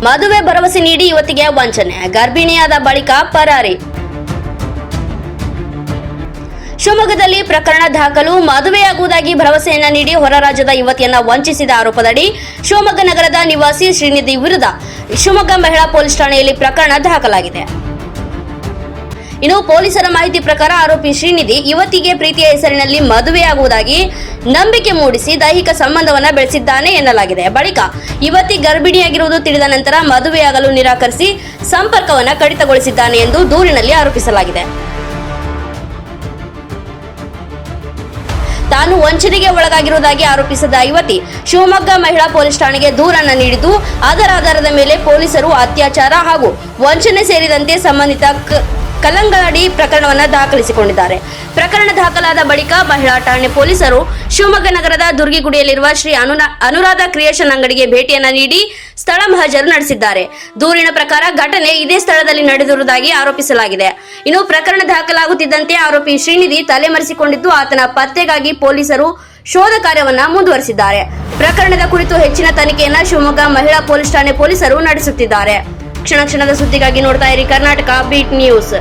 ಮದುವೆ ಭರವಸೆ ನೀಡಿ ಯುವತಿಗೆ ವಂಚನೆ, ಗರ್ಭಿಣಿಯಾದ ಬಳಿಕ ಪರಾರಿ. ಶಿವಮೊಗ್ಗದಲ್ಲಿ ಪ್ರಕರಣ ದಾಖಲು. ಮದುವೆಯಾಗುವುದಾಗಿ ಭರವಸೆಯನ್ನ ನೀಡಿ ಹೊರ ರಾಜ್ಯದ ಯುವತಿಯನ್ನ ವಂಚಿಸಿದ ಆರೋಪದಡಿ ಶಿವಮೊಗ್ಗ ನಗರದ ನಿವಾಸಿ ಶ್ರೀನಿಧಿ ವಿರುದ್ಧ ಶಿವಮೊಗ್ಗ ಮಹಿಳಾ ಪೊಲೀಸ್ ಠಾಣೆಯಲ್ಲಿ ಪ್ರಕರಣ ದಾಖಲಾಗಿದೆ. ಇನ್ನು ಪೊಲೀಸರ ಮಾಹಿತಿ ಪ್ರಕಾರ ಆರೋಪಿ ಶ್ರೀನಿಧಿ ಯುವತಿಗೆ ಪ್ರೀತಿಯ ಹೆಸರಿನಲ್ಲಿ ಮದುವೆಯಾಗುವುದಾಗಿ ನಂಬಿಕೆ ಮೂಡಿಸಿ ದೈಹಿಕ ಸಂಬಂಧವನ್ನ ಬೆಳೆಸಿದ್ದಾನೆ ಎನ್ನಲಾಗಿದೆ. ಬಳಿಕ ಯುವತಿ ಗರ್ಭಿಣಿಯಾಗಿರುವುದು ತಿಳಿದ ನಂತರ ಮದುವೆಯಾಗಲು ನಿರಾಕರಿಸಿ ಸಂಪರ್ಕವನ್ನ ಕಡಿತಗೊಳಿಸಿದ್ದಾನೆ ಎಂದು ದೂರಿನಲ್ಲಿ ಆರೋಪಿಸಲಾಗಿದೆ. ತಾನು ವಂಚನೆಗೆ ಒಳಗಾಗಿರುವುದಾಗಿ ಆರೋಪಿಸಿದ ಯುವತಿ ಶಿವಮೊಗ್ಗ ಮಹಿಳಾ ಪೊಲೀಸ್ ಠಾಣೆಗೆ ದೂರನ್ನ ನೀಡಿದ್ದು, ಅದರ ಆಧಾರದ ಮೇಲೆ ಪೊಲೀಸರು ಅತ್ಯಾಚಾರ ಹಾಗೂ ವಂಚನೆ ಸೇರಿದಂತೆ ಸಂಬಂಧಿತ ಕಲಂಗಳಡಿ ಪ್ರಕರಣವನ್ನ ದಾಖಲಿಸಿಕೊಂಡಿದ್ದಾರೆ. ಪ್ರಕರಣ ದಾಖಲಾದ ಬಳಿಕ ಮಹಿಳಾ ಠಾಣೆ ಪೊಲೀಸರು ಶಿವಮೊಗ್ಗ ನಗರದ ದುರ್ಗಿಗುಡಿಯಲ್ಲಿರುವ ಶ್ರೀ ಅನುರಾಧ ಕ್ರಿಯೇಷನ್ ಅಂಗಡಿಗೆ ಭೇಟಿಯನ್ನ ನೀಡಿ ಸ್ಥಳ ಮಹಜರು ನಡೆಸಿದ್ದಾರೆ. ದೂರಿನ ಪ್ರಕಾರ ಘಟನೆ ಇದೇ ಸ್ಥಳದಲ್ಲಿ ನಡೆದಿರುವುದಾಗಿ ಆರೋಪಿಸಲಾಗಿದೆ. ಇನ್ನು ಪ್ರಕರಣ ದಾಖಲಾಗುತ್ತಿದ್ದಂತೆ ಆರೋಪಿ ಶ್ರೀನಿಧಿ ತಲೆಮರೆಸಿಕೊಂಡಿದ್ದು, ಆತನ ಪತ್ತೆಗಾಗಿ ಪೊಲೀಸರು ಶೋಧ ಕಾರ್ಯವನ್ನ ಮುಂದುವರೆಸಿದ್ದಾರೆ. ಪ್ರಕರಣದ ಕುರಿತು ಹೆಚ್ಚಿನ ತನಿಖೆಯನ್ನ ಶಿವಮೊಗ್ಗ ಮಹಿಳಾ ಪೊಲೀಸ್ ಠಾಣೆ ಪೊಲೀಸರು ನಡೆಸುತ್ತಿದ್ದಾರೆ. ಕ್ಷಣ ಕ್ಷಣದ ಸುದ್ದಿಗಾಗಿ ನೋಡ್ತಾ ಇರಿ ಕರ್ನಾಟಕ ಬೀಟ್ ನ್ಯೂಸ್.